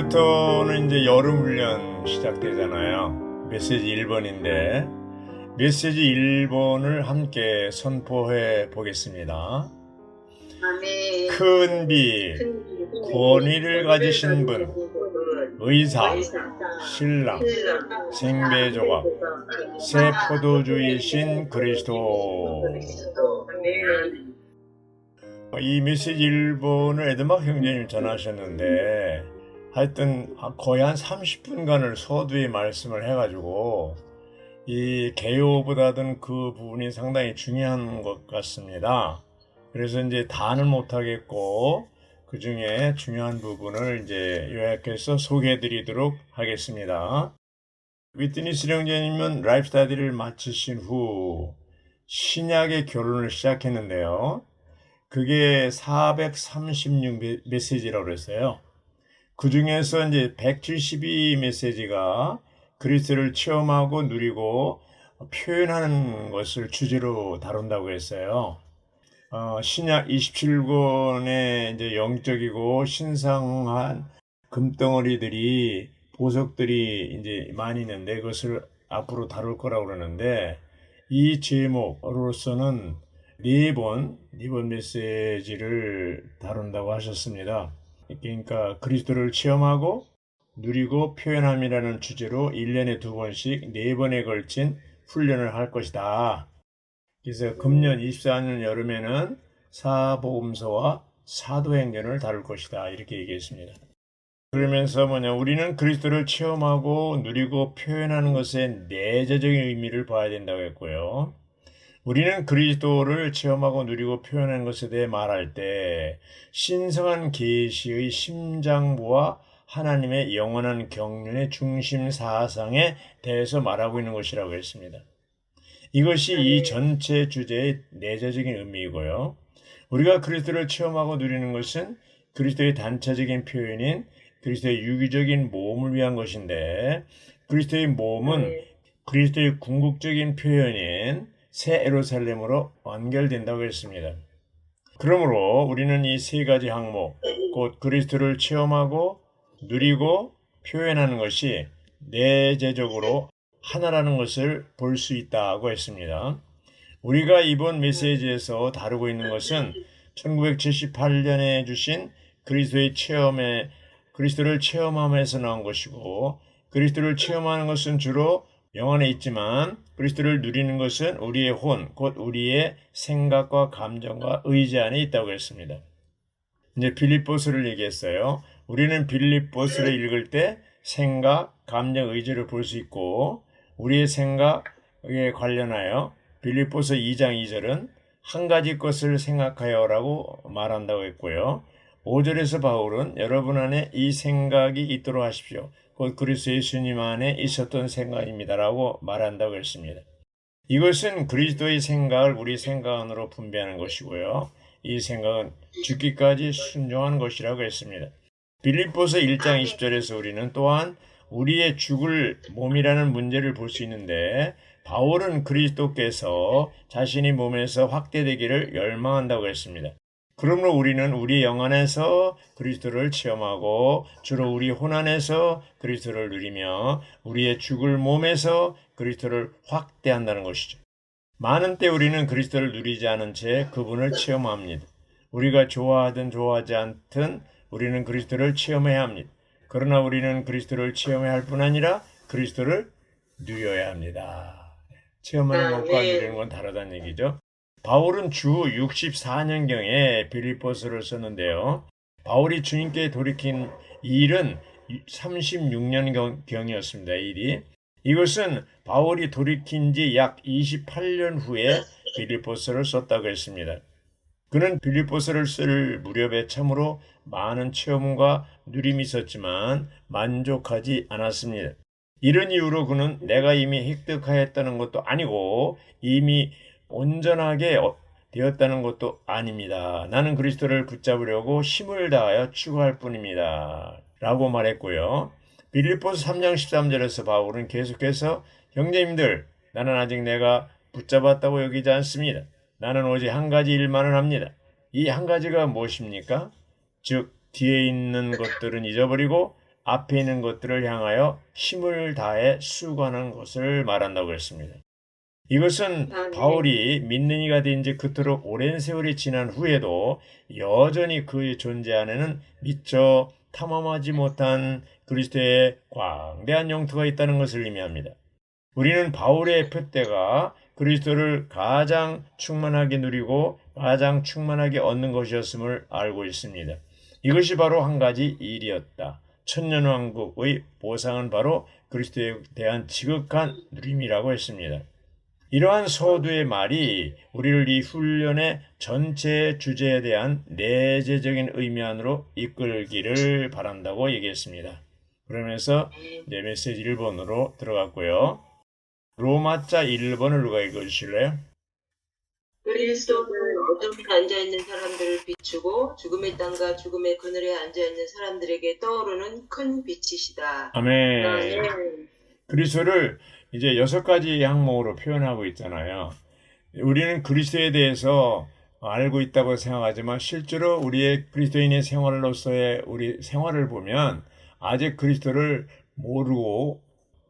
내일부터는 이제 여름 훈련 시작되잖아요. 메시지 1번인데 메시지 1번을 함께 선포해 보겠습니다. 큰 비, 권위를 가지신 분, 의사, 신랑, 생배조각, 새 포도주이신 그리스도. 이 메시지 1번을 에드막 형제님 전하셨는데 하여튼 거의 한 30분간을 서두에 말씀을 해가지고 이 개요보다는 그 부분이 상당히 중요한 것 같습니다. 그래서 이제 다는 못하겠고 그 중에 중요한 부분을 이제 요약해서 소개해 드리도록 하겠습니다. 위트니스 형제님은 라이프 스타디를 마치신 후 신약의 결론을 시작했는데요. 그게 436 메시지라고 그랬어요. 그 중에서 이제 172 메시지가 그리스도를 체험하고 누리고 표현하는 것을 주제로 다룬다고 했어요. 신약 27권의 이제 영적이고 신성한 금덩어리들이 보석들이 이제 많이 있는데 그것을 앞으로 다룰 거라고 그러는데 이 제목으로서는 네 번 메시지를 다룬다고 하셨습니다. 그러니까 그리스도를 체험하고 누리고 표현함이라는 주제로 1년에 2번씩 4번에 걸친 훈련을 할 것이다. 그래서 금년 24년 여름에는 사복음서와 사도행전을 다룰 것이다. 이렇게 얘기했습니다. 그러면서 우리는 그리스도를 체험하고 누리고 표현하는 것의 내재적인 의미를 봐야 된다고 했고요. 우리는 그리스도를 체험하고 누리고 표현하는 것에 대해 말할 때 신성한 계시의 심장부와 하나님의 영원한 경륜의 중심 사상에 대해서 말하고 있는 것이라고 했습니다. 이것이 이 전체 주제의 내재적인 의미이고요. 우리가 그리스도를 체험하고 누리는 것은 그리스도의 단체적인 표현인 그리스도의 유기적인 몸을 위한 것인데 그리스도의 몸은 그리스도의 궁극적인 표현인 새 예루살렘으로 연결된다고 했습니다. 그러므로 우리는 이 세 가지 항목, 곧 그리스도를 체험하고 누리고 표현하는 것이 내재적으로 하나라는 것을 볼 수 있다고 했습니다. 우리가 이번 메시지에서 다루고 있는 것은 1978년에 주신 그리스도를 체험함에서 나온 것이고 그리스도를 체험하는 것은 주로 영안에 있지만 그리스도를 누리는 것은 우리의 혼, 곧 우리의 생각과 감정과 의지 안에 있다고 했습니다. 이제 빌립보서를 얘기했어요. 우리는 빌립보서를 읽을 때 생각, 감정, 의지를 볼 수 있고 우리의 생각에 관련하여 빌립보서 2장 2절은 한 가지 것을 생각하여라고 말한다고 했고요. 5절에서 바울은 여러분 안에 이 생각이 있도록 하십시오. 곧 그리스도 예수님 안에 있었던 생각입니다라고 말한다고 했습니다. 이것은 그리스도의 생각을 우리 생각 안으로 분배하는 것이고요. 이 생각은 죽기까지 순종한 것이라고 했습니다. 빌립보서 1장 20절에서 우리는 또한 우리의 죽을 몸이라는 문제를 볼 수 있는데 바울은 그리스도께서 자신이 몸에서 확대되기를 열망한다고 했습니다. 그러므로 우리는 우리 영 안에서 그리스도를 체험하고 주로 우리 혼 안에서 그리스도를 누리며 우리의 죽을 몸에서 그리스도를 확대한다는 것이죠. 많은 때 우리는 그리스도를 누리지 않은 채 그분을 체험합니다. 우리가 좋아하든 좋아하지 않든 우리는 그리스도를 체험해야 합니다. 그러나 우리는 그리스도를 체험해야 할 뿐 아니라 그리스도를 누려야 합니다. 체험하는 것과 누리는 건 다르다는 얘기죠. 바울은 주 64년경에 빌립보서를 썼는데요. 바울이 주님께 돌이킨 일은 36년경이었습니다. 일이. 이것은 바울이 돌이킨 지 약 28년 후에 빌립보서를 썼다고 했습니다. 그는 빌립보서를 쓸 무렵에 참으로 많은 체험과 누림이 있었지만 만족하지 않았습니다. 이런 이유로 그는 내가 이미 획득하였다는 것도 아니고 이미 온전하게 되었다는 것도 아닙니다. 나는 그리스도를 붙잡으려고 힘을 다하여 추구할 뿐입니다. 라고 말했고요. 빌립보서 3장 13절에서 바울은 계속해서 형제님들 나는 아직 내가 붙잡았다고 여기지 않습니다. 나는 오직 한 가지 일만을 합니다. 이 한 가지가 무엇입니까? 즉 뒤에 있는 것들은 잊어버리고 앞에 있는 것들을 향하여 힘을 다해 수고하는 것을 말한다고 했습니다. 이것은 바울이 믿는 이가 된 지 그토록 오랜 세월이 지난 후에도 여전히 그의 존재 안에는 미처 탐험하지 못한 그리스도의 광대한 영토가 있다는 것을 의미합니다. 우리는 바울의 표대가 그리스도를 가장 충만하게 누리고 가장 충만하게 얻는 것이었음을 알고 있습니다. 이것이 바로 한 가지 일이었다. 천년왕국의 보상은 바로 그리스도에 대한 지극한 누림이라고 했습니다. 이러한 서두의 말이 우리를 이 훈련의 전체 주제에 대한 내재적인 의미 안으로 이끌기를 바란다고 얘기했습니다. 그러면서 내 메시지 1번으로 들어갔고요. 로마자 1번을 누가 읽어주실래요? 그리스도는 어둠에 앉아있는 사람들을 비추고 죽음의 땅과 죽음의 그늘에 앉아있는 사람들에게 떠오르는 큰 빛이시다. 아멘. 그리스도를 이제 6가지 항목으로 표현하고 있잖아요. 우리는 그리스도에 대해서 알고 있다고 생각하지만 실제로 우리의 그리스도인의 생활로서의 우리 생활을 보면 아직 그리스도를 모르고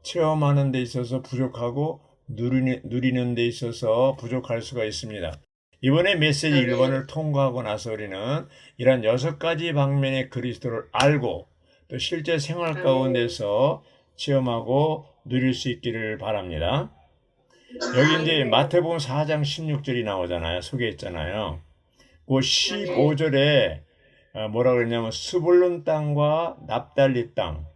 체험하는 데 있어서 부족하고 누리는 데 있어서 부족할 수가 있습니다. 이번에 메시지 1번을 통과하고 나서 우리는 이런 6가지 방면의 그리스도를 알고 또 실제 생활 가운데서 체험하고 누릴 수 있기를 바랍니다. 여기 이제 마태복음 4장 16절이 나오잖아요. 소개했잖아요. 그 15절에 뭐라 그랬냐면 스불룬 땅과 납달리 땅,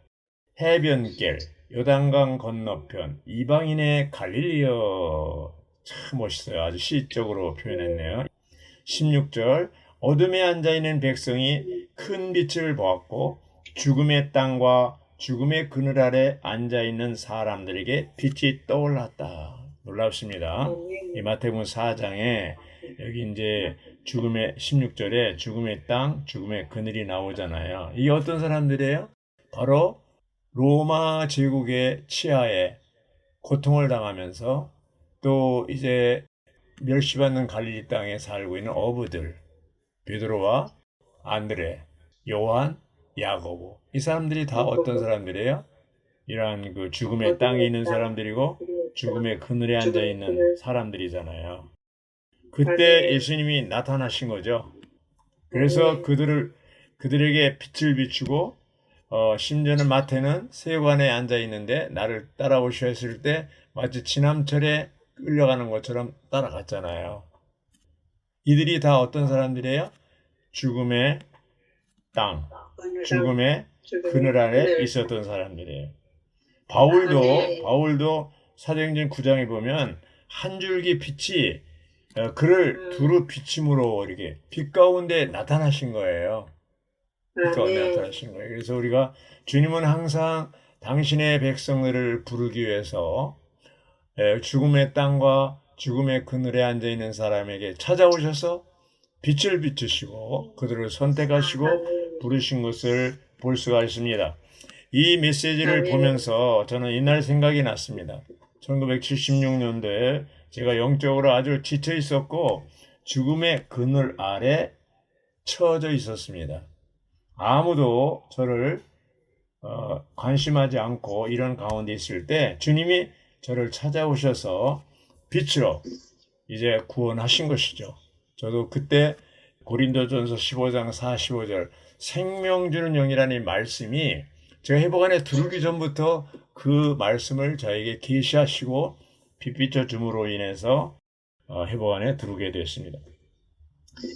해변길, 요단강 건너편, 이방인의 갈릴리여. 참 멋있어요. 아주 시적으로 표현했네요. 16절 어둠에 앉아있는 백성이 큰 빛을 보았고 죽음의 땅과 죽음의 그늘 아래 앉아있는 사람들에게 빛이 떠올랐다. 놀랍습니다. 이 마태복음 4장에 여기 이제 죽음의 16절에 죽음의 땅, 죽음의 그늘이 나오잖아요. 이게 어떤 사람들이에요? 바로 로마 제국의 치하에 고통을 당하면서 또 이제 멸시받는 갈릴리 땅에 살고 있는 어부들, 베드로와 안드레, 요한, 야고보. 이 사람들이 다 어떤 사람들이에요? 이러한 그 죽음의 땅에 있는 사람들이고 죽음의 그늘에 앉아 있는 사람들이잖아요. 그때 예수님이 나타나신 거죠. 그래서 그들에게 빛을 비추고 심지어는 마태는 세관에 앉아 있는데 나를 따라오시오 했을 때 마치 지남철에 끌려가는 것처럼 따라갔잖아요. 이들이 다 어떤 사람들이에요? 죽음의 땅, 죽음의 그늘 아래 있었던 사람들이에요. 바울도 사도행전 9장에 보면 한 줄기 빛이 그를 두루 비침으로 이렇게 빛 가운데 나타나신 거예요. 빛 가운데 나타나신 거예요. 그래서 우리가 주님은 항상 당신의 백성들을 부르기 위해서 죽음의 땅과 죽음의 그늘에 앉아 있는 사람에게 찾아오셔서 빛을 비추시고 그들을 선택하시고 부르신 것을 볼 수가 있습니다. 이 메시지를 보면서 저는 이날 생각이 났습니다. 1976년도에 제가 영적으로 아주 지쳐 있었고 죽음의 그늘 아래 처져 있었습니다. 아무도 저를 관심하지 않고 이런 가운데 있을 때 주님이 저를 찾아오셔서 빛으로 이제 구원하신 것이죠. 저도 그때 고린도전서 15장 45절 생명 주는 영이라는 말씀이 제가 회복 안에 들어오기 전부터 그 말씀을 저에게 계시하시고 빛비춰 줌으로 인해서 회복 안에 들어오게 되었습니다.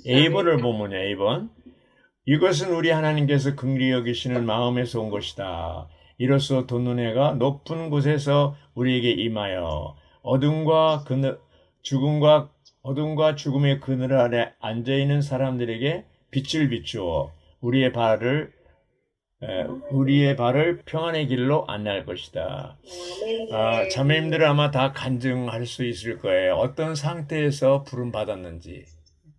A번을 보면 A번 이것은 우리 하나님께서 긍휼히 여기시는 마음에서 온 것이다. 이로써 돋는 해가 높은 곳에서 우리에게 임하여 어둠과 죽음의 그늘 아래 앉아있는 사람들에게 빛을 비추어 우리의 발을 평안의 길로 안내할 것이다. 자매님들 아마 다 간증할 수 있을 거예요. 어떤 상태에서 부름 받았는지.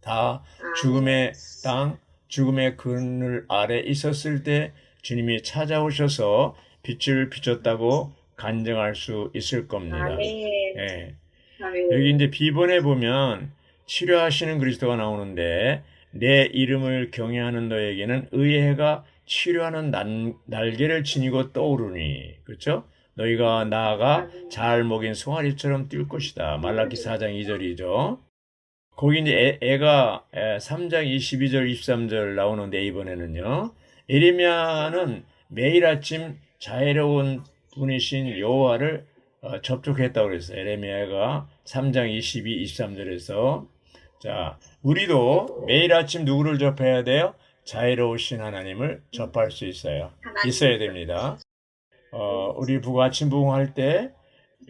다 죽음의 땅, 죽음의 그늘 아래 있었을 때 주님이 찾아오셔서 빛을 비췄다고 간증할 수 있을 겁니다. 예. 여기 이제 B번에 보면 치료하시는 그리스도가 나오는데 내 이름을 경외하는 너에게는 의의 해가 치료하는 날개를 지니고 떠오르니. 그렇죠? 너희가 나아가 잘 먹인 송아리처럼 뛸 것이다. 말라기 4장 2절이죠. 거기 이제 애가 3장 22절 23절 나오는데 이번에는요. 에레미야는 매일 아침 자애로운 분이신 여호와를 접촉했다고 그랬어요. 에레미야가 3장 22, 23절에서 자, 우리도 매일 아침 누구를 접해야 돼요? 자애로우신 하나님을 접할 수 있어요. 있어야 됩니다. 우리 부가 아침 부흥할 때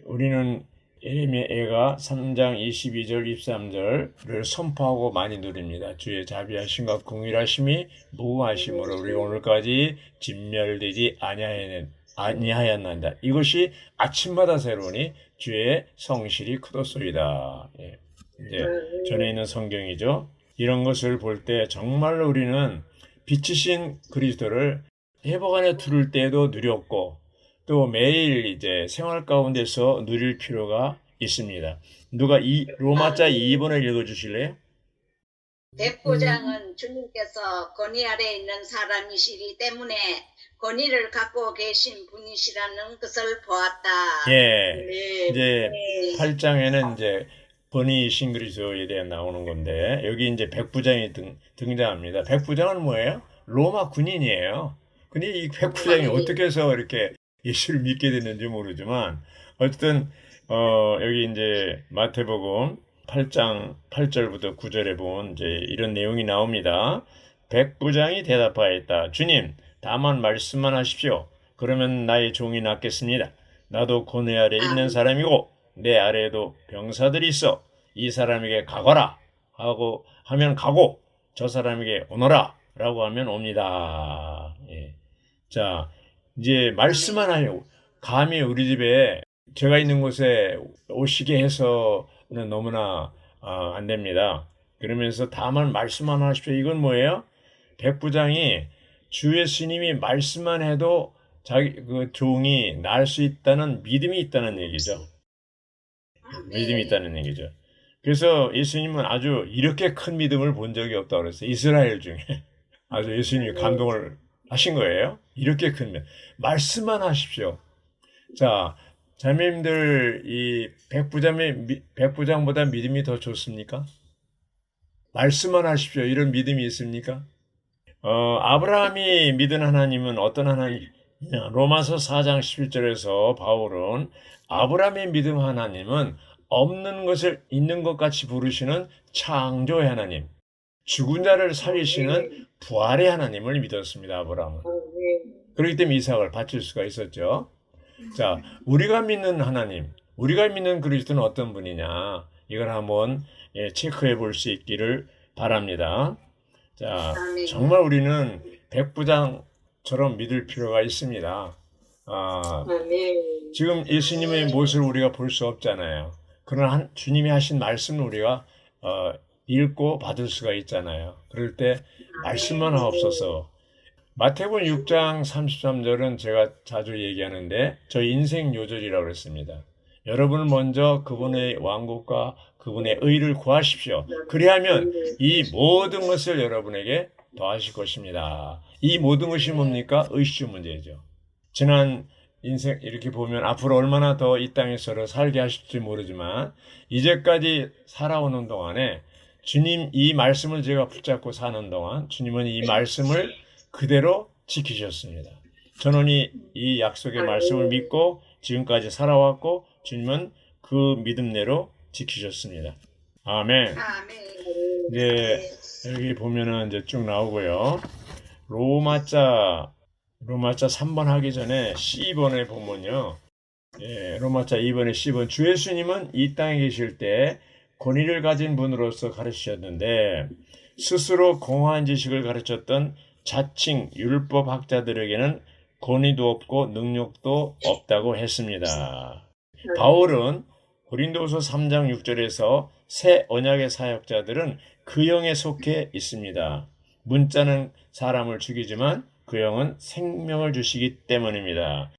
우리는 에레미야가 3장 22절 23절을 선포하고 많이 누립니다. 주의 자비하심과 긍휼하심이 무궁하심으로 우리가 오늘까지 진멸되지 아니하였나이다. 이것이 아침마다 새로우니 주의 성실이 크도소이다. 예. 이제 전에 있는 성경이죠. 이런 것을 볼 때 정말로 우리는 빛이신 그리스도를 회복 안에 두를 때에도 누렸고 또 매일 이제 생활 가운데서 누릴 필요가 있습니다. 누가 로마자 2번을 읽어주실래요? 백부장은 주님께서 권위 아래 있는 사람이시기 때문에 권위를 갖고 계신 분이시라는 것을 보았다. 예. 네. 이제 8장에는 이제 권위이신 그리스도에 대해 나오는 건데 여기 이제 백부장이 등장합니다. 백부장은 뭐예요? 로마 군인이에요. 근데 이 백부장이 어떻게 해서 이렇게 예수를 믿게 됐는지 모르지만 어쨌든 여기 이제 마태복음 8장 8절부터 9절에 보면 이제 이런 내용이 나옵니다. 백부장이 대답하였다. 주님, 다만 말씀만 하십시오. 그러면 나의 종이 낫겠습니다. 나도 고뇌 아래 있는 사람이고 내 아래에도 병사들이 있어. 이 사람에게 가거라 하고 하면 가고 저 사람에게 오너라 라고 하면 옵니다. 예. 자, 이제 말씀만 하려고 감히 우리 집에 제가 있는 곳에 오시게 해서는 너무나 안 됩니다. 그러면서 다만 말씀만 하십시오. 이건 뭐예요? 백부장이 주 예수님이 말씀만 해도 자기 그 종이 날 수 있다는 믿음이 있다는 얘기죠. 믿음이 있다는 얘기죠. 그래서 예수님은 아주 이렇게 큰 믿음을 본 적이 없다고 그랬어요. 이스라엘 중에 아주 예수님이 감동을 하신 거예요. 이렇게 큰 믿음. 말씀만 하십시오. 자, 자매님들 이 백부장보다 믿음이 더 좋습니까? 말씀만 하십시오. 이런 믿음이 있습니까? 아브라함이 믿은 하나님은 어떤 하나님? 로마서 4장 11절에서 바울은 아브라함의 믿음 하나님은 없는 것을 있는 것 같이 부르시는 창조의 하나님, 죽은 자를 살리시는 부활의 하나님을 믿었습니다. 아브라함은. 그렇기 때문에 이삭을 바칠 수가 있었죠. 자, 우리가 믿는 하나님, 우리가 믿는 그리스도는 어떤 분이냐? 이걸 한번 체크해 볼 수 있기를 바랍니다. 자, 정말 우리는 백부장처럼 믿을 필요가 있습니다. 지금 예수님의 모습을 우리가 볼 수 없잖아요. 그러나 주님이 하신 말씀을 우리가 읽고 받을 수가 있잖아요. 그럴 때 말씀만 하옵소서. 마태복음 6장 33절은 제가 자주 얘기하는데 저희 인생 요절이라고 그랬습니다. 여러분은 먼저 그분의 왕국과 그분의 의를 구하십시오. 그리하면 이 모든 것을 여러분에게 더하실 것입니다. 이 모든 것이 뭡니까? 의식 문제죠. 지난 인생 이렇게 보면 앞으로 얼마나 더 이 땅에서 살게 하실지 모르지만 이제까지 살아오는 동안에 주님 이 말씀을 제가 붙잡고 사는 동안 주님은 이 말씀을 그대로 지키셨습니다. 저는 이 약속의 말씀을 믿고 지금까지 살아왔고 주님은 그 믿음대로 지키셨습니다. 아멘. 이제 여기 보면은 이제 쭉 나오고요. 로마자 3번 하기 전에 C번에 보면요. 로마자 2번에 C번. 주 예수님은 이 땅에 계실 때 권위를 가진 분으로서 가르치셨는데 스스로 공허한 지식을 가르쳤던 자칭 율법학자들에게는 권위도 없고 능력도 없다고 했습니다. 바울은 고린도후서 3장 6절에서 새 언약의 사역자들은 그 영에 속해 있습니다. 문자는 사람을 죽이지만 그 영은 생명을 주시기 때문입니다.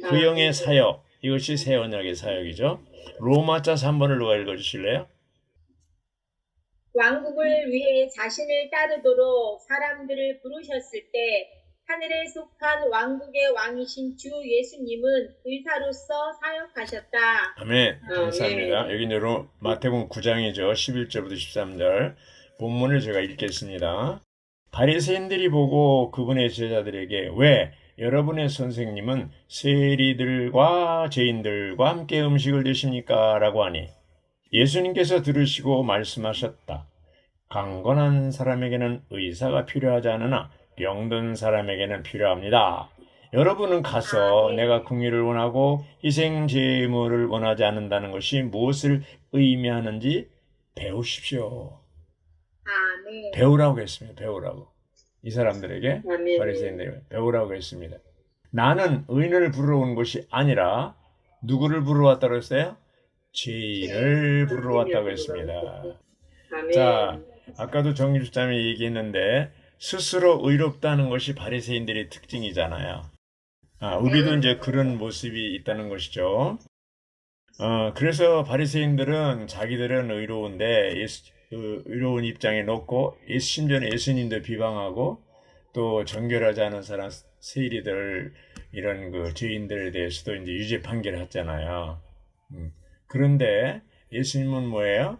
그 영의 사역, 이것이 새 언약의 사역이죠. 로마자 3번을 누가 읽어주실래요? 왕국을 위해 자신을 따르도록 사람들을 부르셨을 때 하늘에 속한 왕국의 왕이신 주 예수님은 의사로서 사역하셨다. 아멘. 감사합니다. 여기 이제 마태복음 9장이죠. 11절부터 13절 본문을 제가 읽겠습니다. 바리새인들이 보고 그분의 제자들에게 왜 여러분의 선생님은 세리들과 죄인들과 함께 음식을 드십니까? 라고 하니 예수님께서 들으시고 말씀하셨다. 강건한 사람에게는 의사가 필요하지 않으나 병든 사람에게는 필요합니다. 여러분은 가서 내가 궁리를 원하고 희생 제물을 원하지 않는다는 것이 무엇을 의미하는지 배우십시오. 아멘. 배우라고 했습니다. 배우라고. 이 사람들에게 아멘. 바리새인들이 배우라고 했습니다. 나는 의인을 부르러 온 것이 아니라 누구를 부르러 왔다고 했어요? 죄인을 부르러 왔다고 했습니다. 아멘. 자, 아까도 정일주장이 얘기했는데 스스로 의롭다는 것이 바리새인들의 특징이잖아요. 우리도 이제 그런 모습이 있다는 것이죠. 그래서 바리새인들은 자기들은 의로운데 의로운 입장에 놓고 심지어는 예수님도 비방하고 또 정결하지 않은 사람 세리들 이런 그 죄인들에 대해서도 이제 유죄 판결을 했잖아요. 그런데 예수님은 뭐예요?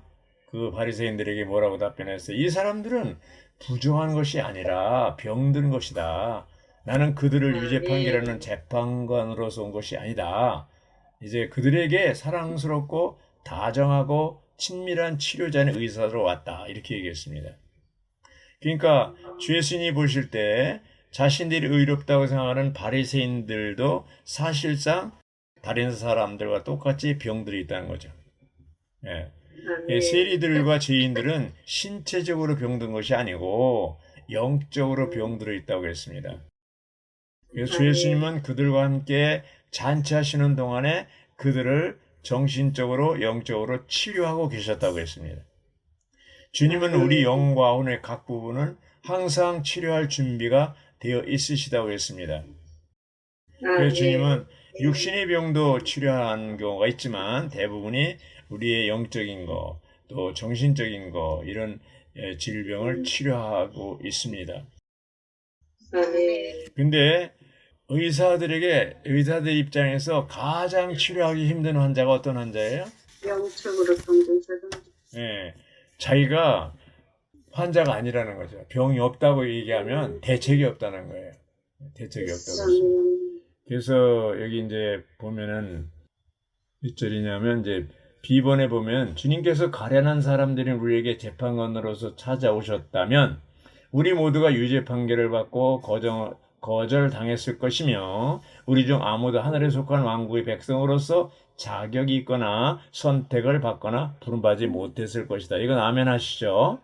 그 바리새인들에게 뭐라고 답변했어요? 이 사람들은 부정한 것이 아니라 병든 것이다. 나는 그들을 유죄 판결하는 재판관으로서 온 것이 아니다. 이제 그들에게 사랑스럽고 다정하고 친밀한 치료자의 의사로 왔다. 이렇게 얘기했습니다. 그러니까 주 예수님이 보실 때 자신들이 의롭다고 생각하는 바리새인들도 사실상 다른 사람들과 똑같이 병들이 있다는 거죠. 예. 세리들과 죄인들은 신체적으로 병든 것이 아니고 영적으로 병들어 있다고 했습니다. 그래서 주 예수님은 그들과 함께 잔치하시는 동안에 그들을 정신적으로 영적으로 치료하고 계셨다고 했습니다. 주님은 우리 영과 혼의 각 부분을 항상 치료할 준비가 되어 있으시다고 했습니다. 그래서 주님은 육신의 병도 치료하는 경우가 있지만 대부분이 우리의 영적인 거, 또 정신적인 거 이런 질병을 치료하고 있습니다. 근데 의사들 입장에서 가장 치료하기 힘든 환자가 어떤 환자예요? 영적으로 병든 사람. 예, 자기가 환자가 아니라는 거죠. 병이 없다고 얘기하면 대책이 없다는 거예요. 대책이 없다고. 그래서 여기 이제 보면은 몇 절이냐면 이제 비번에 보면 주님께서 가련한 사람들이 우리에게 재판관으로서 찾아오셨다면 우리 모두가 유죄 판결을 받고 거절당했을 것이며 우리 중 아무도 하늘에 속한 왕국의 백성으로서 자격이 있거나 선택을 받거나 부름받지 못했을 것이다. 이건 아멘 하시죠?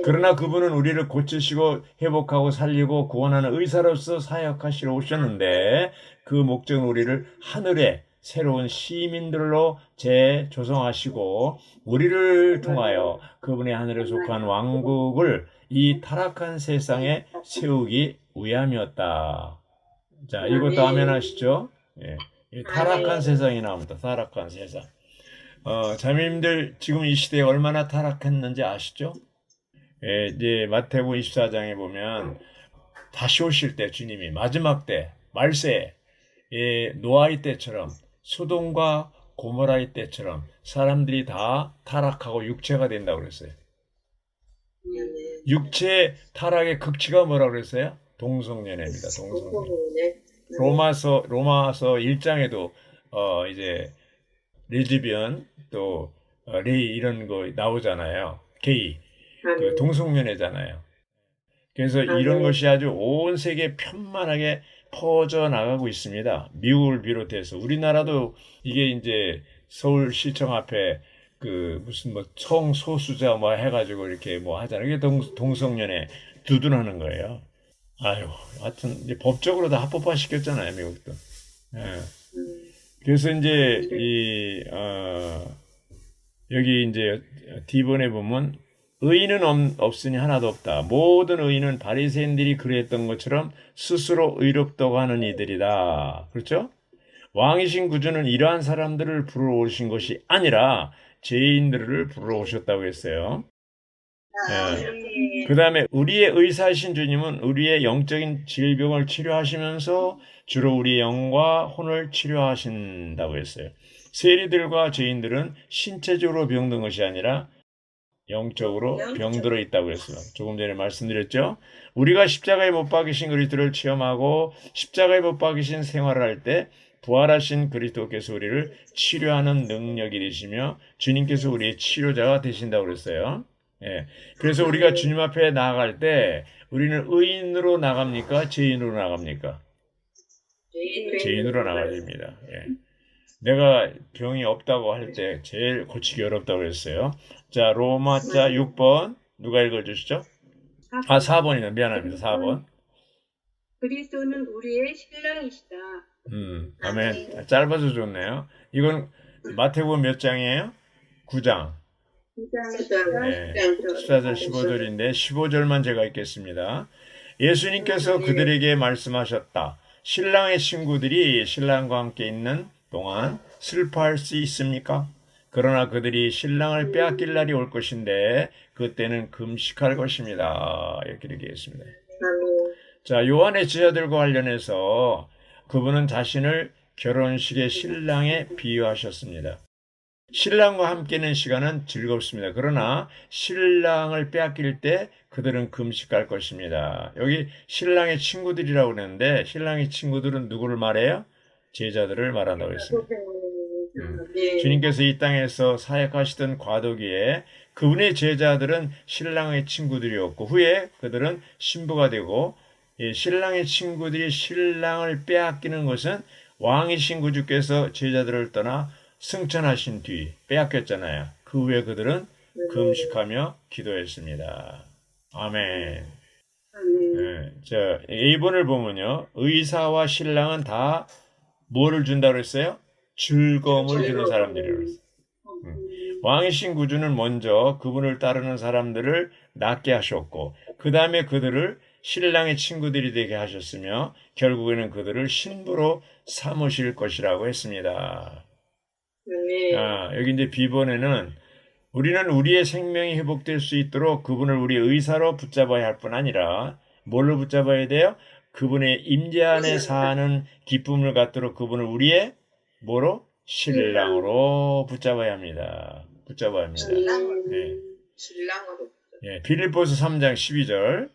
그러나 그분은 우리를 고치시고 회복하고 살리고 구원하는 의사로서 사역하시러 오셨는데 그 목적은 우리를 하늘의 새로운 시민들로 재조성하시고 우리를 통하여 그분의 하늘에 속한 왕국을 이 타락한 세상에 세우기 위함이었다. 자, 이것도 아멘 하시죠? 예. 이 타락한 세상이 나옵니다. 타락한 세상. 자매님들 지금 이 시대에 얼마나 타락했는지 아시죠? 예, 이제 마태복음 24장에 보면 다시 오실 때 주님이 마지막 때 말세 노아의 때처럼 소돔과 고모라의 때처럼 사람들이 다 타락하고 육체가 된다고 그랬어요. 육체 타락의 극치가 뭐라고 그랬어요? 동성연애입니다. 동성연애. 로마서 1장에도 이제 레즈비언 또 레이 이런 거 나오잖아요. 게이 그 동성연애잖아요. 그래서 이런 것이 아주 온 세계에 편만하게 퍼져 나가고 있습니다. 미국을 비롯해서 우리나라도 이게 이제 서울시청 앞에 그 무슨 뭐 성소수자 뭐 해가지고 이렇게 뭐 하잖아요. 이게 동성연애 두둔하는 거예요. 아유, 하여튼 이제 법적으로 다 합법화 시켰잖아요, 미국도. 예. 그래서 이제 여기 이제 D번에 보면 의인은 없으니 하나도 없다. 모든 의인은 바리새인들이 그랬던 것처럼 스스로 의롭다고 하는 이들이다. 그렇죠? 왕이신 구주는 이러한 사람들을 부르러 오신 것이 아니라 죄인들을 부르러 오셨다고 했어요. 아멘. 그 다음에 우리의 의사이신 주님은 우리의 영적인 질병을 치료하시면서 주로 우리의 영과 혼을 치료하신다고 했어요. 세리들과 죄인들은 신체적으로 병든 것이 아니라 영적으로 병들어 있다고 했어요. 조금 전에 말씀드렸죠. 우리가 십자가에 못 박이신 그리스도를 체험하고 십자가에 못 박이신 생활을 할 때 부활하신 그리스도께서 우리를 치료하는 능력이 되시며 주님께서 우리의 치료자가 되신다고 그랬어요. 예. 그래서 우리가 주님 앞에 나아갈 때 우리는 의인으로 나갑니까? 죄인으로 나갑니까? 죄인으로 나가야 됩니다. 예. 내가 병이 없다고 할 때 제일 고치기 어렵다고 그랬어요. 자, 로마자 6번 누가 읽어주시죠? 4번이네. 미안합니다. 4번. 그리스도는 우리의 신랑이시다. 아멘. 짧아서 좋네요. 이건 마태복음 몇 장이에요? 9장. 14절 15절인데 15절만 제가 읽겠습니다. 예수님께서 그들에게 말씀하셨다. 신랑의 친구들이 신랑과 함께 있는 동안 슬퍼할 수 있습니까? 그러나 그들이 신랑을 빼앗길 날이 올 것인데 그때는 금식할 것입니다. 이렇게 얘기했습니다. 자, 요한의 제자들과 관련해서 그분은 자신을 결혼식의 신랑에 비유하셨습니다. 신랑과 함께는 시간은 즐겁습니다. 그러나 신랑을 빼앗길 때 그들은 금식할 것입니다. 여기 신랑의 친구들이라고 그러는데 신랑의 친구들은 누구를 말해요? 제자들을 말한다고 했습니다. 주님께서 이 땅에서 사역하시던 과도기에 그분의 제자들은 신랑의 친구들이었고 후에 그들은 신부가 되고 신랑의 친구들이 신랑을 빼앗기는 것은 왕이신 구주께서 제자들을 떠나 승천하신 뒤 빼앗겼잖아요. 그 후에 그들은 금식하며 기도했습니다. 아멘. 네, 자, A번을 보면요. 의사와 신랑은 다 뭐를 준다고 했어요? 즐거움을 주는 사람들이라고 했어요. 왕이신 구주는 먼저 그분을 따르는 사람들을 낫게 하셨고 그 다음에 그들을 신랑의 친구들이 되게 하셨으며 결국에는 그들을 신부로 삼으실 것이라고 했습니다. 여기 이제 B번에는 우리는 우리의 생명이 회복될 수 있도록 그분을 우리의 의사로 붙잡아야 할 뿐 아니라 뭘로 붙잡아야 돼요? 그분의 임재 안에 사는 기쁨을 갖도록 그분을 우리의 뭐로? 신랑으로 붙잡아야 합니다. 붙잡아야 합니다. 네. 신랑으로. 예, 빌립보서 3장 12절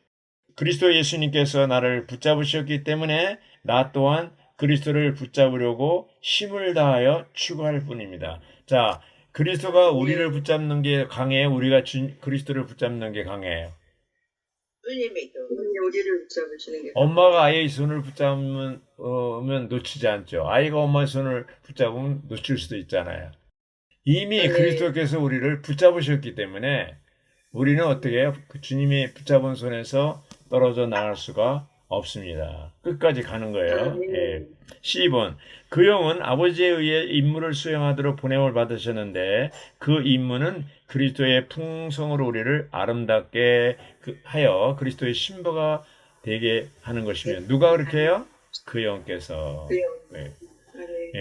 그리스도 예수님께서 나를 붙잡으셨기 때문에 나 또한 그리스도를 붙잡으려고 힘을 다하여 추구할 뿐입니다. 자, 그리스도가 우리를 붙잡는 게 강해요? 우리가 그리스도를 붙잡는 게 강해요? 주님이 우리를 붙잡으시는 게. 엄마가 아이의 손을 붙잡으면 놓치지 않죠. 아이가 엄마의 손을 붙잡으면 놓칠 수도 있잖아요. 이미 그리스도께서 우리를 붙잡으셨기 때문에 우리는 어떻게 해요? 그 주님이 붙잡은 손에서 떨어져 나갈 수가 없습니다. 끝까지 가는 거예요. 예. 12번 그 영은 아버지에 의해 임무를 수행하도록 보냄을 받으셨는데 그 임무는 그리스도의 풍성으로 우리를 아름답게 하여 그리스도의 신부가 되게 하는 것이며 누가 그렇게 해요? 그 영께서. 네.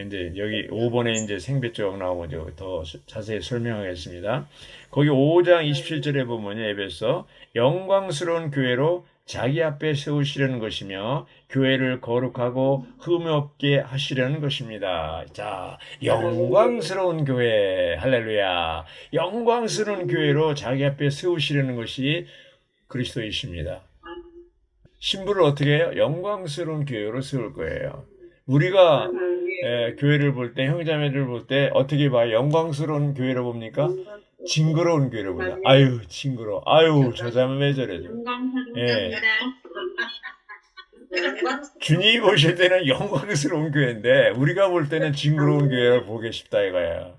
이제 여기 5번에 이제 생배 조각 나오고 더 자세히 설명하겠습니다. 거기 5장 27절에 보면 에베소 영광스러운 교회로 자기 앞에 세우시려는 것이며 교회를 거룩하고 흠 없게 하시려는 것입니다. 자, 영광스러운 교회, 할렐루야. 영광스러운 교회로 자기 앞에 세우시려는 것이 그리스도이십니다. 신부를 어떻게 해요? 영광스러운 교회로 세울 거예요. 우리가 교회를 볼 때, 형제자매를 볼 때 어떻게 봐요? 영광스러운 교회로 봅니까? 징그러운 교회로 보자. 아유, 징그러워. 아유, 저 자매 왜 저래? 예. 주님이 보실 때는 영광스러운 교회인데 우리가 볼 때는 징그러운 교회를 보기 쉽다 이거예요.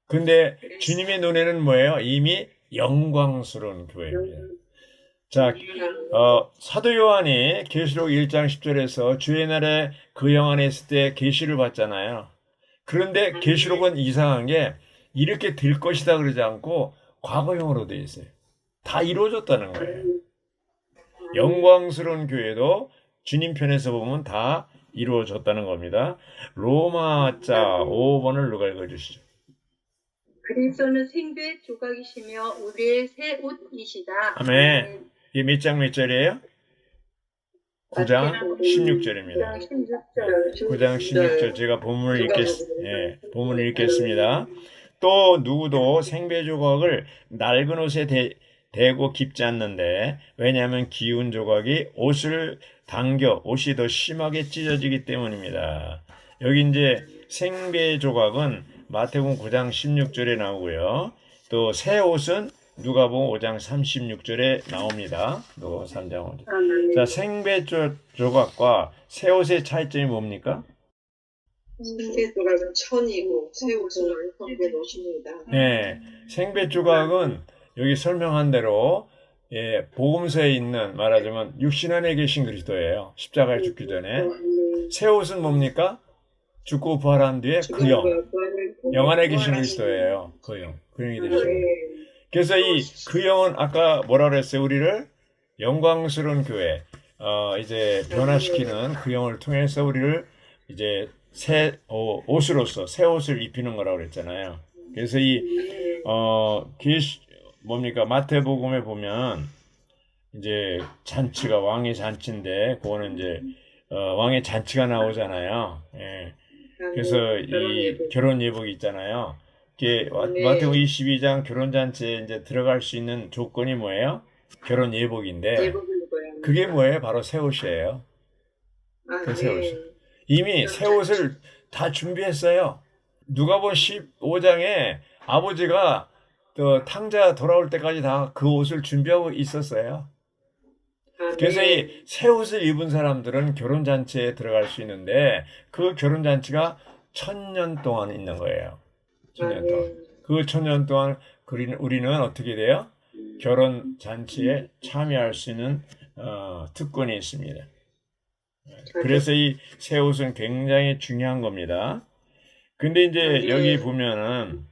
근데 주님의 눈에는 뭐예요? 이미 영광스러운 교회입니다. 자, 사도 요한이 계시록 1장 10절에서 주의 날에 그 영 안에 있을 때 계시를 봤잖아요. 그런데 계시록은 이상한 게 이렇게 될 것이다 그러지 않고 과거형으로 되어 있어요. 다 이루어졌다는 거예요. 영광스러운 교회도 주님 편에서 보면 다 이루어졌다는 겁니다. 로마자 5번을 누가 읽어주시죠? 그리스도는 생배 조각이시며 우리의 새 옷이시다. 아멘. 이게 몇 장 몇 절이에요? 9장 16절입니다. 9장 16절 제가 본문을 읽겠습니다. 또 누구도 생배 조각을 낡은 옷에 대고 깁지 않는데 왜냐하면 기운 조각이 옷을 당겨 옷이 더 심하게 찢어지기 때문입니다. 여기 이제 생배 조각은 마태복음 9장 16절에 나오고요. 또 새 옷은 누가복음 5장 36절에 나옵니다. 누가복음 3장 5절. 자, 생배 조각과 새 옷의 차이점이 뭡니까? 생배 조각은 천이고 새 옷은 성배 옷입니다. 네, 생배 조각은 여기 설명한 대로 복음서에 있는 말하자면 육신 안에 계신 그리스도예요. 십자가에 죽기 전에. 새 옷은 뭡니까? 죽고 부활한 뒤에 그 영 안에 계신 그리스도예요. 그 영이 되시죠. 그래서 이 그 영은 아까 뭐라 그랬어요? 우리를 영광스러운 교회, 이제 변화시키는 그 영을 통해서 우리를 이제 새 옷으로서 새 옷을 입히는 거라고 그랬잖아요. 그래서 뭡니까? 마태복음에 보면 이제 잔치가 왕의 잔치인데 그거는 이제 왕의 잔치가 나오잖아요. 예. 그래서 이 결혼 예복이 있잖아요. 마태복음 22장 결혼 잔치에 이제 들어갈 수 있는 조건이 뭐예요? 결혼 예복인데 그게 뭐예요? 바로 새 옷이에요. 그 새 옷. 이미 새 옷을 다 준비했어요. 누가복음 15장에 아버지가 또 탕자 돌아올 때까지 다 그 옷을 준비하고 있었어요. 그래서 이 새 옷을 입은 사람들은 결혼잔치에 들어갈 수 있는데 그 결혼잔치가 1000년 동안 있는 거예요. 1000년 동안. 그 1000년 동안 우리는 어떻게 돼요? 결혼잔치에 참여할 수 있는 특권이 있습니다. 그래서 이 새 옷은 굉장히 중요한 겁니다. 근데 이제 여기 보면은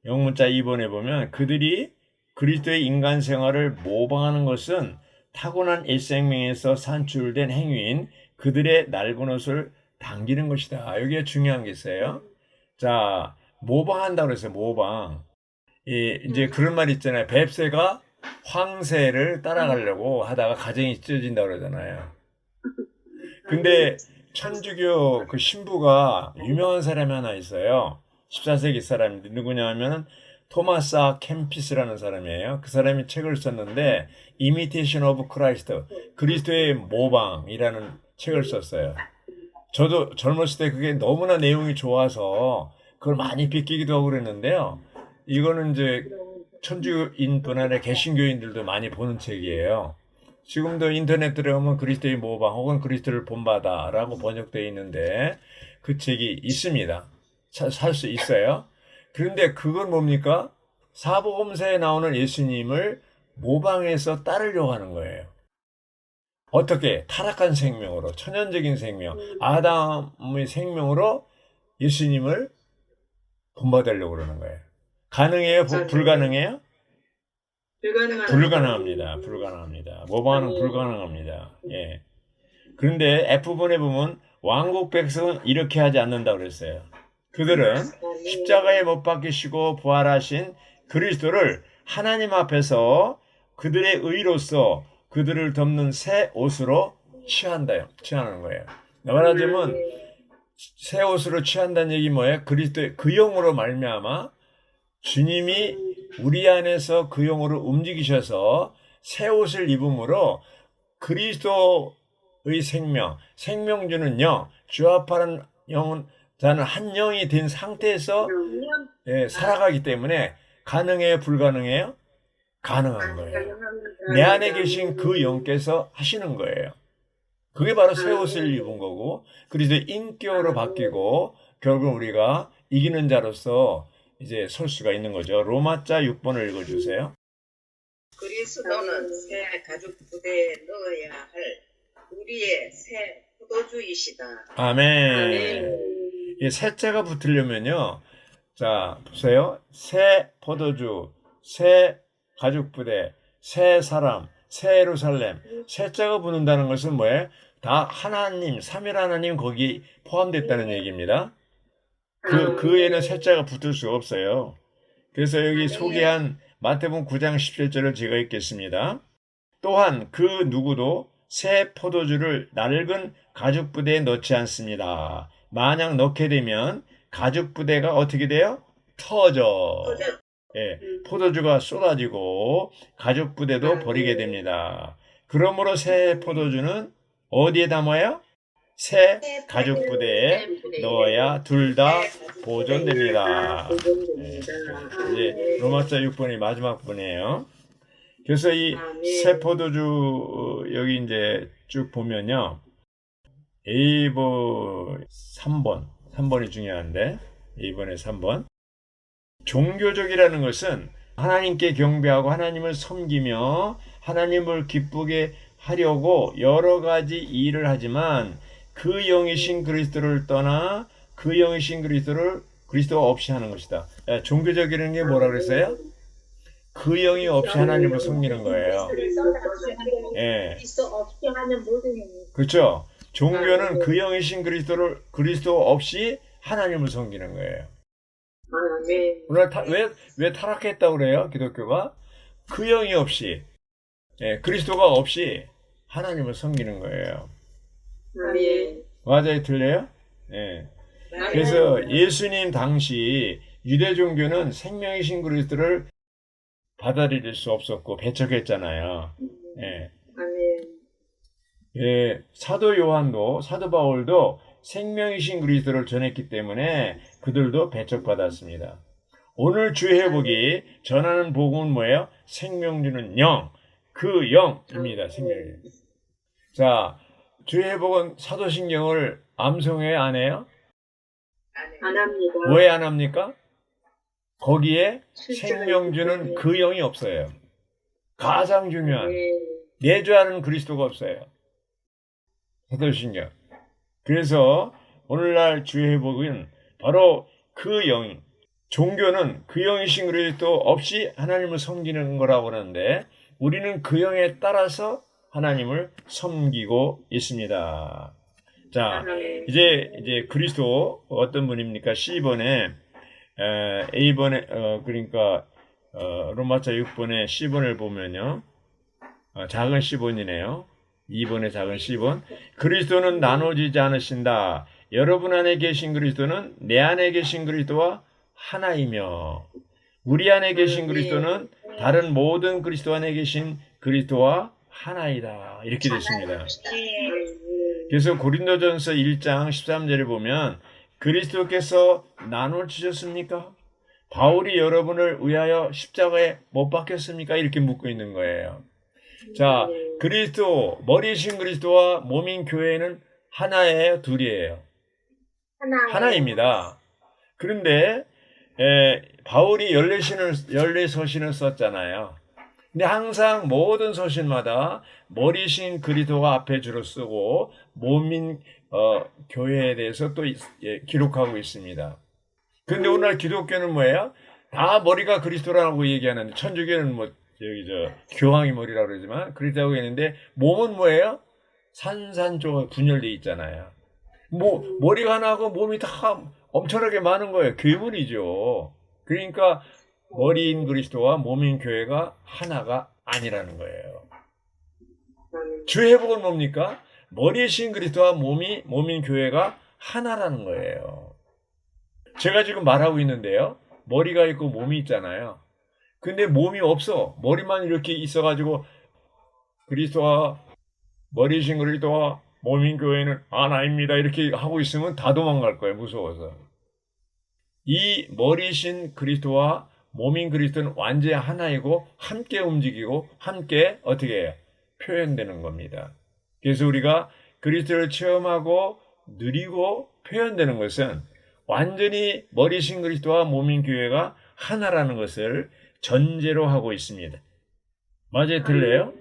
영문자 2번에 보면 그들이 그리스도의 인간 생활을 모방하는 것은 타고난 일생명에서 산출된 행위인 그들의 낡은 옷을 당기는 것이다. 여기에 중요한 게 있어요. 자, 모방한다고 그랬어요. 모방. 이제 그런 말 있잖아요. 뱁새가 황새를 따라가려고 하다가 가정이 찢어진다고 그러잖아요. 근데 천주교 그 신부가 유명한 사람이 하나 있어요. 14세기 사람인데 누구냐 하면은 토마스 캠피스라는 사람이에요. 그 사람이 책을 썼는데 Imitation of Christ, 그리스도의 모방이라는 책을 썼어요. 저도 젊었을 때 그게 너무나 내용이 좋아서 그걸 많이 비끼기도 하고 그랬는데요. 이거는 이제 천주인뿐 아니라 개신교인들도 많이 보는 책이에요. 지금도 인터넷 들어가면 그리스도의 모방 혹은 그리스도를 본받아라고 번역되어 있는데 그 책이 있습니다. 살 수 있어요. 그런데 그건 뭡니까? 사복음서에 나오는 예수님을 모방해서 따르려고 하는 거예요. 어떻게? 타락한 생명으로, 천연적인 생명, 아담의 생명으로 예수님을 본받으려고 그러는 거예요. 가능해요? 불가능해요? 불가능합니다. 불가능합니다. 모방은 불가능합니다. 예. 그런데 F번에 보면 왕국 백성은 이렇게 하지 않는다고 그랬어요. 그들은 십자가에 못 박히시고 부활하신 그리스도를 하나님 앞에서 그들의 의로서 그들을 덮는 새 옷으로 취하는 거예요. 말하자면 새 옷으로 취한다는 얘기 뭐예요? 그리스도의 그 영으로 말미암아 주님이 우리 안에서 그 영으로 움직이셔서 새 옷을 입음으로 그리스도의 생명 주는 영, 주합하는 영은 자는 한 영이 된 상태에서 살아가기 때문에 가능해요? 불가능해요? 가능한 거예요. 내 안에 계신 그 영께서 하시는 거예요. 그게 바로 새 옷을 입은 거고 그리고 인격으로 바뀌고 결국 우리가 이기는 자로서 이제 설 수가 있는 거죠. 로마자 6번을 읽어주세요. 그리스도는 새 가죽 부대에 넣어야 할 우리의 새 포도주이시다. 아멘. 이 새자가 붙으려면요. 자, 보세요. 새 포도주, 새 가죽 부대, 새 사람, 새 예루살렘. 새자가 붙는다는 것은 뭐예요? 다 하나님, 삼일 하나님 거기 포함됐다는 얘기입니다. 그 외에는 새자가 붙을 수가 없어요. 그래서 여기 소개한 마태복음 9장 17절을 제가 읽겠습니다. 또한 그 누구도 새 포도주를 낡은 가죽 부대에 넣지 않습니다. 만약 넣게 되면 가죽 부대가 어떻게 돼요? 터져. 예, 포도주가 쏟아지고 가죽 부대도 버리게 됩니다. 그러므로 새 포도주는 어디에 담아요? 새 가죽 부대에 넣어야 둘 다 보존됩니다. 예, 이제 로마서 6번이 마지막 분이에요. 그래서 이 새 포도주 여기 이제 쭉 보면요. A번 3번이 중요한데 A번의 3번. 종교적이라는 것은 하나님께 경배하고 하나님을 섬기며 하나님을 기쁘게 하려고 여러 가지 일을 하지만 그 영이신 그리스도를 떠나 그 영이신 그리스도가 없이 하는 것이다. 종교적이라는 게 뭐라 그랬어요? 그 영이 없이 하나님을 섬기는 거예요. 예. 그리스도 없이 하는 모든 행위. 그렇죠. 종교는 그 영이신 그리스도 없이 하나님을 섬기는 거예요. 오늘 왜 타락했다고 그래요? 기독교가 그 영이 없이, 예, 그리스도가 없이 하나님을 섬기는 거예요. 맞아요, 틀려요? 예. 그래서 예수님 당시 유대 종교는 생명이신 그리스도를 받아들일 수 없었고 배척했잖아요. 예. 예, 사도 요한도 사도 바울도 생명이신 그리스도를 전했기 때문에 그들도 배척받았습니다. 오늘 주의 회복이 전하는 복음은 뭐예요? 생명 주는 영, 그 영입니다. 생명. 자, 주의 회복은 사도신경을 암송해야 안 해요? 안 합니다. 왜 안 합니까? 거기에 생명 주는 그 영이 없어요. 가장 중요한 내주하는 그리스도가 없어요. 사도신경. 그래서 오늘날 주의 회복은 바로 그 영, 종교는 그 영이신 그리스도 없이 하나님을 섬기는 거라고 하는데 우리는 그 영에 따라서 하나님을 섬기고 있습니다. 자, 이제 그리스도 어떤 분입니까? C번에 A번에 그러니까 로마서 6번에 C번을 보면요. 작은 C번이네요. 2번의 작은 C번. 그리스도는 나눠지지 않으신다. 여러분 안에 계신 그리스도는 내 안에 계신 그리스도와 하나이며 우리 안에 계신 그리스도는 다른 모든 그리스도 안에 계신 그리스도와 하나이다. 이렇게 됐습니다. 그래서 고린도전서 1장 13절에 보면 그리스도께서 나눠주셨습니까? 바울이 여러분을 위하여 십자가에 못 박혔습니까? 이렇게 묻고 있는 거예요. 자, 그리스도, 머리이신 그리스도와 몸인 교회는 하나예요? 둘이에요? 하나입니다. 그런데 바울이 14서신을 썼잖아요. 근데 항상 모든 서신마다 머리신 그리스도가 앞에 주로 쓰고 몸인 교회에 대해서 또 기록하고 있습니다. 그런데 오늘 기독교는 뭐예요? 다 머리가 그리스도라고 얘기하는데 천주교는 뭐 교황이 머리라고 그러지만 그리스도라고 했는데 몸은 뭐예요? 산산조각 분열되어 있잖아요. 머리가 하나고 몸이 다 엄청나게 많은 거예요. 괴물이죠. 그러니까 머리인 그리스도와 몸인 교회가 하나가 아니라는 거예요. 주의 회복은 뭡니까? 머리이신 그리스도와 몸인 교회가 하나라는 거예요. 제가 지금 말하고 있는데요. 머리가 있고 몸이 있잖아요. 근데 몸이 없어. 머리만 이렇게 있어가지고 그리스도와 머리이신 그리스도와 몸인 교회는 하나입니다. 이렇게 하고 있으면 다 도망갈 거예요. 무서워서. 이 머리이신 그리스도와 몸인 그리스도는 완전히 하나이고 함께 움직이고 함께 어떻게 해요? 표현되는 겁니다. 그래서 우리가 그리스도를 체험하고 누리고 표현되는 것은 완전히 머리이신 그리스도와 몸인 교회가 하나라는 것을 전제로 하고 있습니다. 맞아요? 들려요?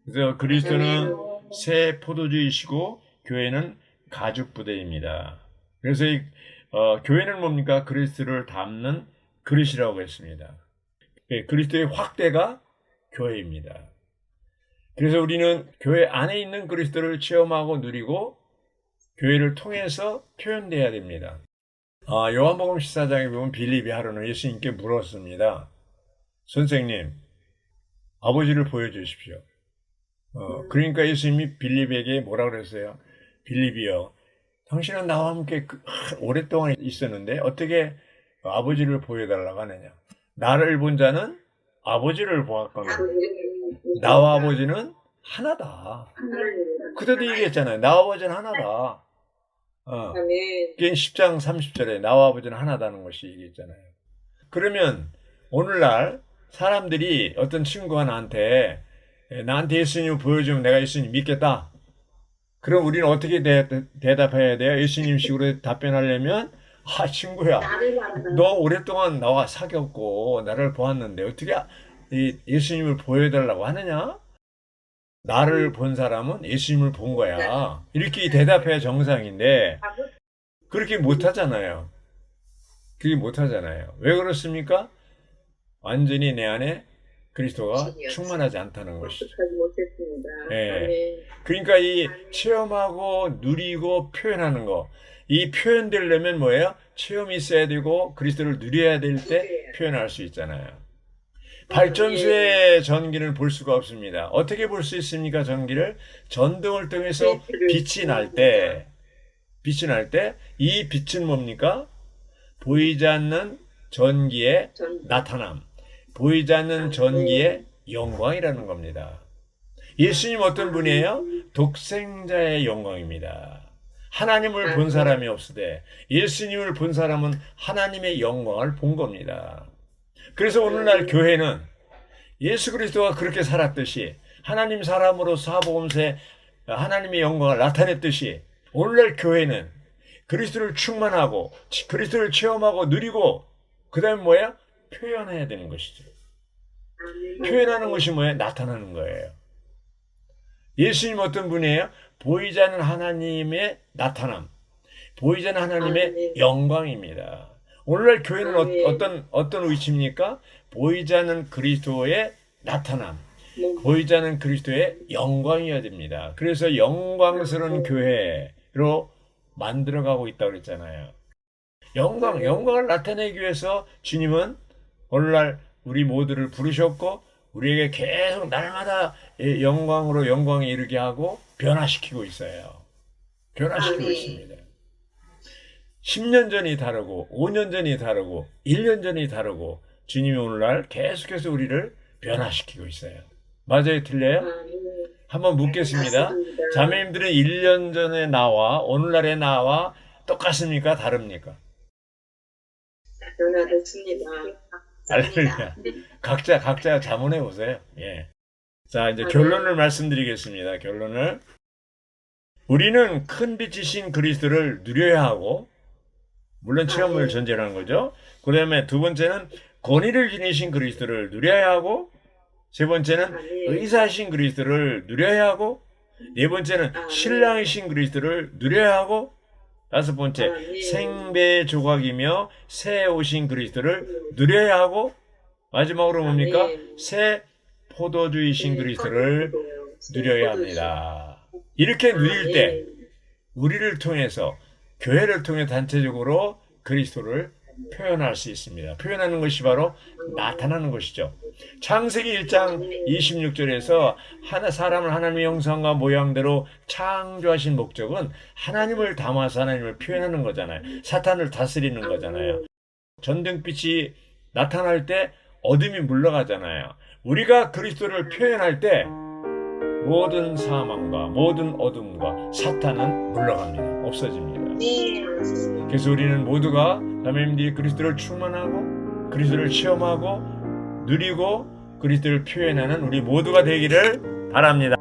그래서 그리스도는 새 포도주이시고 교회는 가죽 부대입니다. 그래서 교회는 뭡니까? 그리스도를 담는 그릇이라고 했습니다. 그리스도의 확대가 교회입니다. 그래서 우리는 교회 안에 있는 그리스도를 체험하고 누리고 교회를 통해서 표현돼야 됩니다. 요한복음 14장에 보면 빌립이 하루는 예수님께 물었습니다. 선생님, 아버지를 보여주십시오. 그러니까 예수님이 빌립에게 뭐라 그랬어요? 빌립이여, 당신은 나와 함께 오랫동안 있었는데 어떻게 아버지를 보여달라고 하느냐? 나를 본 자는 아버지를 보았거늘 나와 아버지는 하나다. 그때도 얘기했잖아요. 나와 아버지는 하나다. 아멘. 그게 10장 30절에 나와 아버지는 하나다는 것이 얘기했잖아요. 그러면 오늘날 사람들이 어떤 친구가 나한테 예수님을 보여주면 내가 예수님 믿겠다. 그럼 우리는 어떻게 대답해야 돼요? 예수님식으로 답변하려면 친구야, 너 오랫동안 나와 사귀었고 나를 보았는데 어떻게 예수님을 보여달라고 하느냐? 나를 본 사람은 예수님을 본 거야. 이렇게 대답해야 정상인데 그렇게 못하잖아요. 그게 못하잖아요. 왜 그렇습니까? 완전히 내 안에 그리스도가 충만하지 않다는 것이죠. 못했습니다. 예. 그러니까 이 체험하고 누리고 표현하는 거, 이 표현되려면 뭐예요? 체험이 있어야 되고 그리스도를 누려야 될 때 표현할 수 있잖아요. 발전소의 전기를 볼 수가 없습니다. 어떻게 볼 수 있습니까? 전기를 전등을 통해서 빛이 날 때 이 빛은 뭡니까? 보이지 않는 전기의 나타남, 보이지 않는 전기의 영광이라는 겁니다. 예수님 어떤 분이에요? 독생자의 영광입니다. 하나님을 본 사람이 없으되 예수님을 본 사람은 하나님의 영광을 본 겁니다. 그래서 오늘날 교회는 예수 그리스도가 그렇게 살았듯이 하나님 사람으로 사복음서에 하나님의 영광을 나타냈듯이 오늘날 교회는 그리스도를 충만하고 그리스도를 체험하고 누리고 그 다음에 뭐예요? 표현해야 되는 것이죠. 표현하는 것이 뭐예요? 나타나는 거예요. 예수님 어떤 분이에요? 보이지 않는 하나님의 나타남, 보이지 않는 하나님의 영광입니다. 오늘날 교회는 어떤 위치입니까? 보이지 않는 그리스도의 나타남, 보이지 않는 그리스도의 영광이어야 됩니다. 그래서 영광스러운 교회로 만들어가고 있다고 그랬잖아요. 영광을 나타내기 위해서 주님은 오늘날 우리 모두를 부르셨고 우리에게 계속 날마다 영광으로 영광에 이르게 하고 변화시키고 있어요. 변화시키고 있습니다. 10년 전이 다르고 5년 전이 다르고 1년 전이 다르고 주님이 오늘날 계속해서 우리를 변화시키고 있어요. 맞아요? 틀려요? 한번 묻겠습니다. 자매님들은 1년 전에 나와 오늘날의 나와 똑같습니까? 다릅니까? 변화됐습니다. 할렐루야. 각자 자문해 보세요. 예. 자, 이제 결론을 말씀드리겠습니다. 결론을. 우리는 큰 빛이신 그리스도를 누려야 하고, 물론 체험을 전제로 하는 거죠. 그 다음에 두 번째는 권위를 지니신 그리스도를 누려야 하고, 세 번째는 의사이신 그리스도를 누려야 하고, 네 번째는 신랑이신 그리스도를 누려야 하고, 다섯 번째 생배 조각이며 새 오신 그리스도를 누려야 하고, 마지막으로 뭡니까? 새 포도주이신 그리스도를 누려야 합니다. 이렇게 누릴 때 우리를 통해서 교회를 통해 단체적으로 그리스도를 표현할 수 있습니다. 표현하는 것이 바로 나타나는 것이죠. 창세기 1장 26절에서 사람을 하나님의 형상과 모양대로 창조하신 목적은 하나님을 담아서 하나님을 표현하는 거잖아요. 사탄을 다스리는 거잖아요. 전등빛이 나타날 때 어둠이 물러가잖아요. 우리가 그리스도를 표현할 때 모든 사망과 모든 어둠과 사탄은 물러갑니다. 없어집니다. 그래서 우리는 모두가 자매님들이 그리스도를 충만하고 그리스도를 체험하고 누리고 그리스도를 표현하는 우리 모두가 되기를 바랍니다.